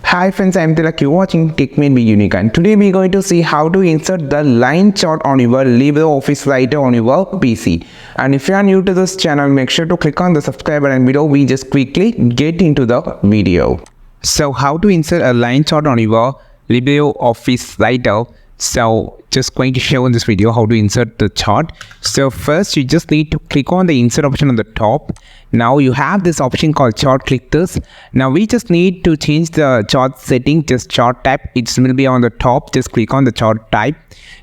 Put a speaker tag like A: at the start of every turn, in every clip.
A: Hi friends, I am Tilak. You're watching Tech Made Be Unique, and today we're going to see how to insert the line chart on your LibreOffice writer on your PC. And if you are new to this channel, make sure to click on the subscribe button below. We just quickly get into the video. So how to insert a line chart on your LibreOffice writer. So just going to show in this video how to insert the chart. So first you just need to click on the insert option on the top. Now you have this option called chart. Click this. Now we just need to change the chart setting. Just chart type, it will be on the top. Just click on the chart type.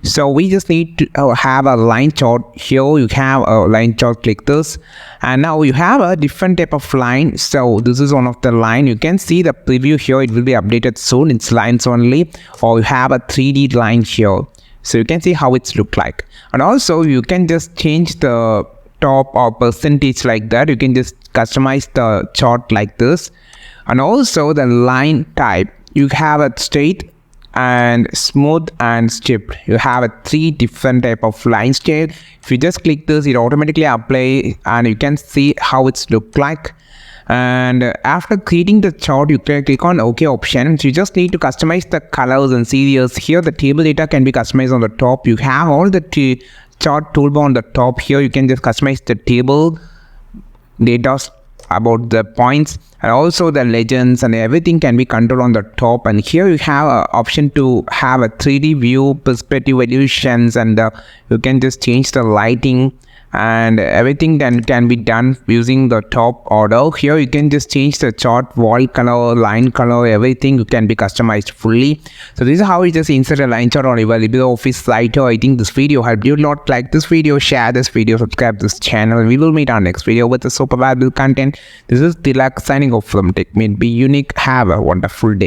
A: So we just need to have a line chart. Here you have a line chart. Click this, and now you have a different type of line. So this is one of the line. You can see the preview here. It will be updated soon. It's lines only, or you have a 3D line here. So you can see how it's look like. And also you can just change the top or percentage like that. You can just customize the chart like this. And also the line type, you have a straight and smooth and stripped. You have a 3 different type of line style. If you just click this, it automatically apply, and you can see how it's look like. And after creating the chart, you can click on OK option. So you just need to customize the colors and series. Here the table data can be customized on the top. You have all the chart toolbar on the top. Here you can just customize the table data about the points, and also the legends and everything can be controlled on the top. And here you have an option to have a 3D view, perspective illusions, and you can just change the lighting, and everything can be done using the top order. Here you can just change the chart wall color, line color, everything you can be customized fully. So this is how you just insert a line chart on your LibreOffice writer. I think this video helped you a lot. Like this video, share this video, subscribe this channel. We will meet our next video with a super valuable content. This is Tilak signing off from Tech Made Be Unique. Have a wonderful day.